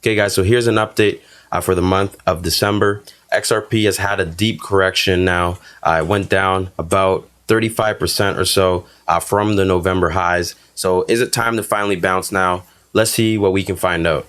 Okay guys, so here's an update for the month of December. XRP has had a deep correction now. It went down about 35% or so from the November highs. So is it time to finally bounce now? Let's see what we can find out.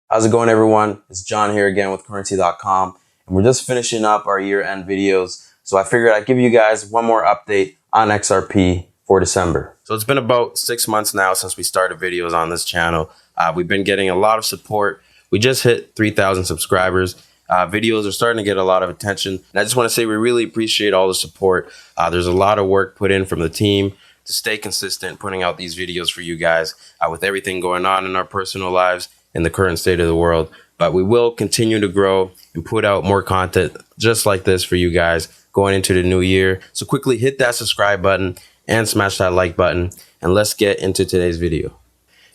How's it going, everyone? It's John here again with Currency.com, and we're just finishing up our year-end videos. So I figured I'd give you guys one more update on XRP for December. So it's been about 6 months now since we started videos on this channel. We've been getting a lot of support. We just hit 3,000 subscribers. Videos are starting to get a lot of attention. And I just want to say we really appreciate all the support. There's a lot of work put in from the team to stay consistent, putting out these videos for you guys with everything going on in our personal lives in the current state of the world. But we will continue to grow and put out more content just like this for you guys going into the new year. So quickly hit that subscribe button and smash that like button, and let's get into today's video.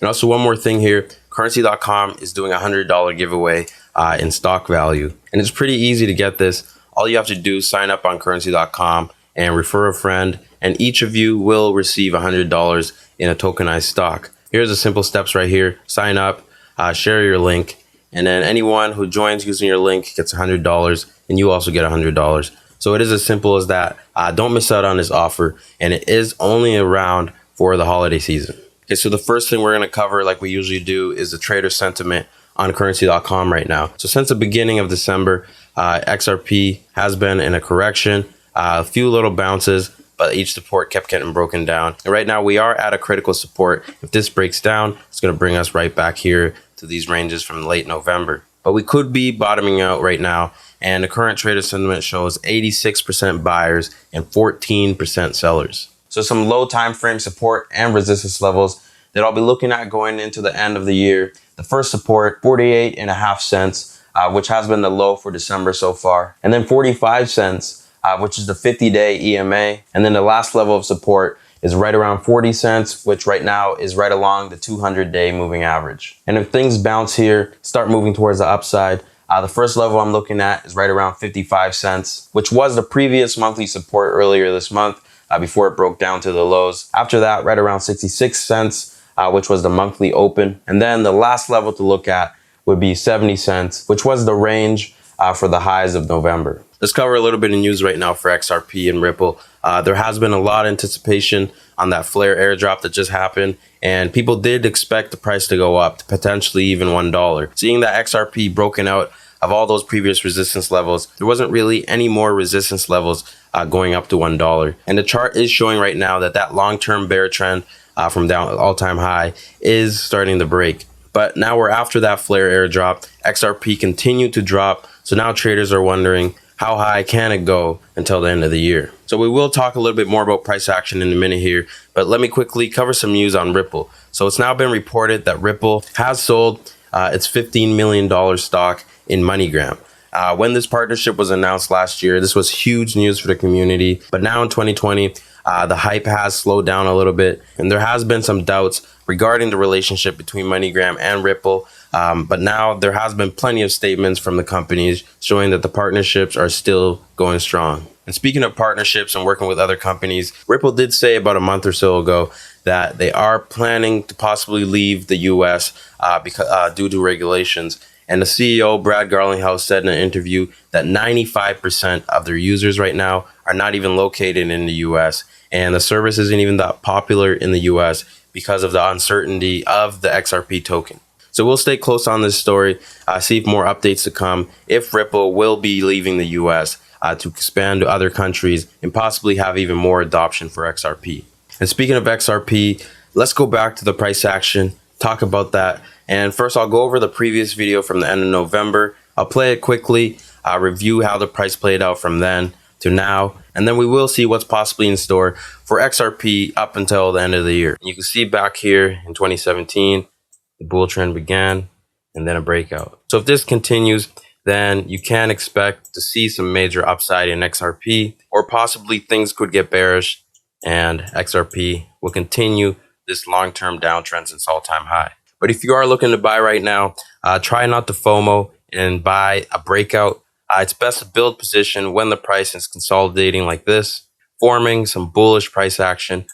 And also one more thing here, Currency.com is doing a $100 giveaway in stock value. And it's pretty easy to get this. All you have to do is sign up on Currency.com and refer a friend, and each of you will receive $100 in a tokenized stock. Here's the simple steps right here. Sign up, share your link, and then anyone who joins using your link gets $100, and you also get $100. So it is as simple as that. Don't miss out on this offer, and it is only around for the holiday season. Okay, so the first thing we're going to cover, like we usually do, is the trader sentiment on Currency.com right now. So since the beginning of December, XRP has been in a correction, a few little bounces, but each support kept getting broken down. And right now we are at a critical support. If this breaks down, it's going to bring us right back here to these ranges from late November. But we could be bottoming out right now, and the current trader sentiment shows 86% buyers and 14% sellers. So some low time frame support and resistance levels that I'll be looking at going into the end of the year. The first support, 48.5 cents, which has been the low for December so far. And then 45 cents, which is the 50-day EMA. And then the last level of support is right around 40 cents, which right now is right along the 200-day moving average. And if things bounce here, start moving towards the upside, the first level I'm looking at is right around 55 cents, which was the previous monthly support earlier this month before it broke down to the lows. After that, right around 66 cents, which was the monthly open. And then the last level to look at would be 70 cents, which was the range for the highs of November. Let's cover a little bit of news right now for XRP and Ripple. There has been a lot of anticipation on that flare airdrop that just happened, and people did expect the price to go up to potentially even $1. Seeing that XRP broken out of all those previous resistance levels, there wasn't really any more resistance levels going up to $1. And the chart is showing right now that that long-term bear trend from down all-time high is starting to break. But now we're after that flare airdrop. XRP continued to drop, so now traders are wondering, how high can it go until the end of the year? So we will talk a little bit more about price action in a minute here, but let me quickly cover some news on Ripple. So it's now been reported that Ripple has sold its $15 million stock in MoneyGram. When this partnership was announced last year, this was huge news for the community. But now in 2020, the hype has slowed down a little bit, and there has been some doubts regarding the relationship between MoneyGram and Ripple. But now there has been plenty of statements from the companies showing that the partnerships are still going strong. And speaking of partnerships and working with other companies, Ripple did say about a month or so ago that they are planning to possibly leave the US due to regulations. And the CEO, Brad Garlinghouse, said in an interview that 95% of their users right now are not even located in the US. And the service isn't even that popular in the US because of the uncertainty of the XRP token. So we'll stay close on this story, see if more updates to come, if Ripple will be leaving the US to expand to other countries and possibly have even more adoption for XRP. And speaking of XRP, let's go back to the price action, talk about that. And first, I'll go over the previous video from the end of November. I'll play it quickly, review how the price played out from then to now, and then we will see what's possibly in store for XRP up until the end of the year. You can see back here in 2017, the bull trend began and then a breakout. So if this continues, then you can expect to see some major upside in XRP, or possibly things could get bearish and XRP will continue this long-term downtrend since all-time high. But if you are looking to buy right now, try not to FOMO and buy a breakout. It's best to build position when the price is consolidating like this, forming some bullish price action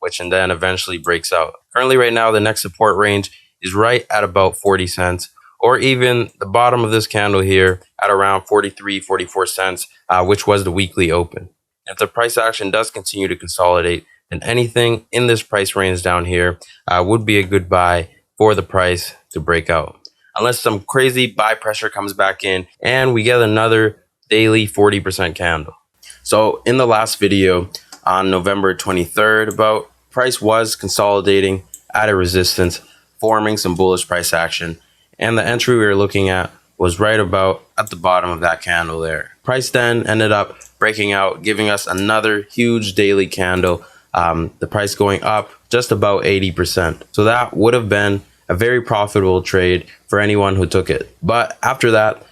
which and then eventually breaks out. Currently right now, the next support range is right at about 40 cents, or even the bottom of this candle here at around 43, 44 cents, which was the weekly open. If the price action does continue to consolidate, then anything in this price range down here would be a good buy for the price to break out. Unless some crazy buy pressure comes back in and we get another daily 40% candle. So in the last video on November 23rd, price was consolidating at a resistance, forming some bullish price action. And the entry we were looking at was right about at the bottom of that candle there. Price then ended up breaking out, giving us another huge daily candle. The price going up just about 80%. So that would have been a very profitable trade for anyone who took it. But after that,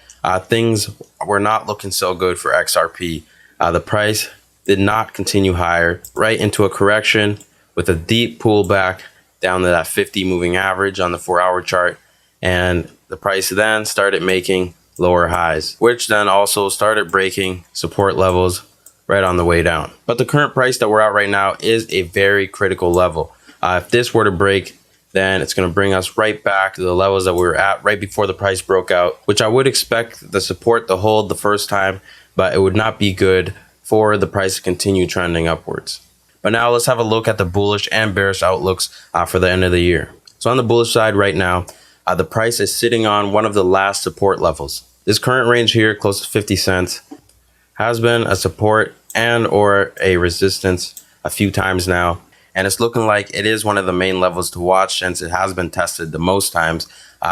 things were not looking so good for XRP. The price did not continue higher, right into a correction with a deep pullback down to that 50 moving average on the 4-hour chart. And the price then started making lower highs, which then also started breaking support levels right on the way down. But the current price that we're at right now is a very critical level. If this were to break, then it's going to bring us right back to the levels that we were at right before the price broke out, which I would expect the support to hold the first time, but it would not be good for the price to continue trending upwards. But now let's have a look at the bullish and bearish outlooks for the end of the year. So on the bullish side right now, the price is sitting on one of the last support levels. This current range here, close to 50 cents, has been a support and or a resistance a few times now. And it's looking like it is one of the main levels to watch since it has been tested the most times.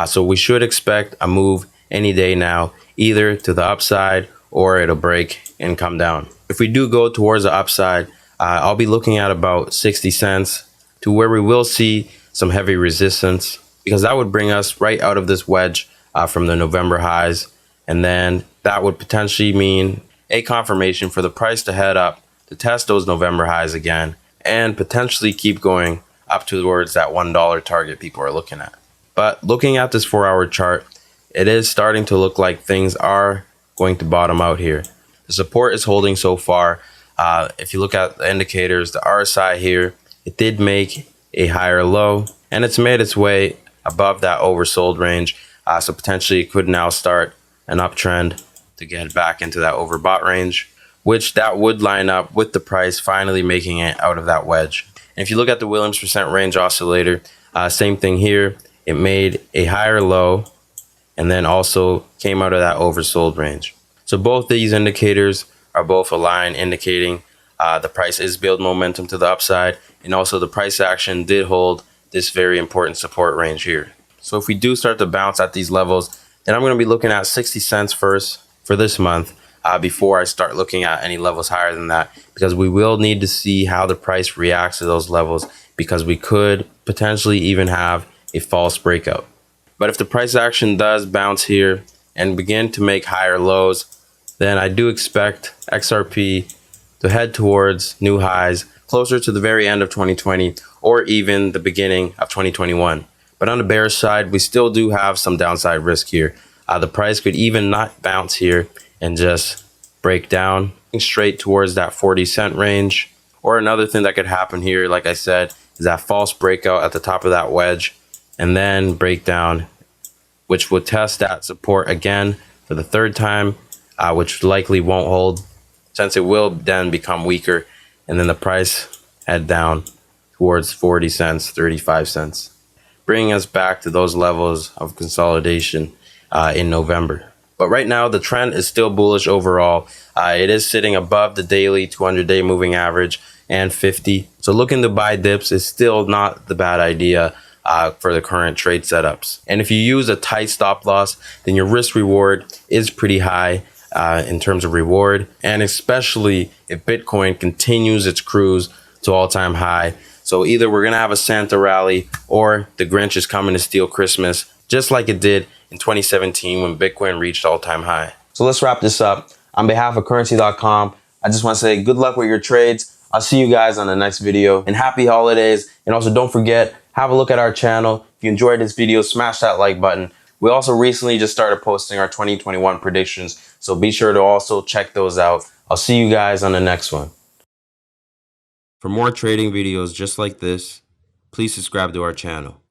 So we should expect a move any day now, either to the upside or it'll break and come down. If we do go towards the upside, I'll be looking at about 60 cents to where we will see some heavy resistance, because that would bring us right out of this wedge from the November highs. And then that would potentially mean a confirmation for the price to head up to test those November highs again and potentially keep going up towards that $1 target people are looking at. But looking at this 4-hour chart, it is starting to look like things are going to bottom out here. The support is holding so far. If you look at the indicators, the RSI here, it did make a higher low and it's made its way above that oversold range. So potentially it could now start an uptrend to get back into that overbought range, which that would line up with the price finally making it out of that wedge. And if you look at the Williams percent range oscillator, same thing here. It made a higher low and then also came out of that oversold range. So both these indicators are both aligned, indicating the price is building momentum to the upside, and also the price action did hold this very important support range here. So if we do start to bounce at these levels, then I'm going to be looking at 60 cents first for this month before I start looking at any levels higher than that, because we will need to see how the price reacts to those levels, because we could potentially even have a false breakout. But if the price action does bounce here and begin to make higher lows, then I do expect XRP to head towards new highs closer to the very end of 2020 or even the beginning of 2021. But on the bearish side, we still do have some downside risk here. The price could even not bounce here and just break down straight towards that 40-cent range. Or another thing that could happen here, like I said, is that false breakout at the top of that wedge and then break down, which will test that support again for the third time, which likely won't hold since it will then become weaker, and then the price head down towards 40 cents, 35 cents, bringing us back to those levels of consolidation in November. But right now, the trend is still bullish overall. It is sitting above the daily 200-day moving average and 50. So looking to buy dips is still not the bad idea for the current trade setups. And if you use a tight stop loss, then your risk reward is pretty high in terms of reward. And especially if Bitcoin continues its cruise to all-time high. So either we're going to have a Santa rally or the Grinch is coming to steal Christmas, just like it did in 2017 when Bitcoin reached all-time high. So let's wrap this up. On behalf of Currency.com, I just want to say good luck with your trades. I'll see you guys on the next video, and happy holidays. And also don't forget, have a look at our channel. If you enjoyed this video, smash that like button. We also recently just started posting our 2021 predictions, so be sure to also check those out. I'll see you guys on the next one. For more trading videos just like this, please subscribe to our channel.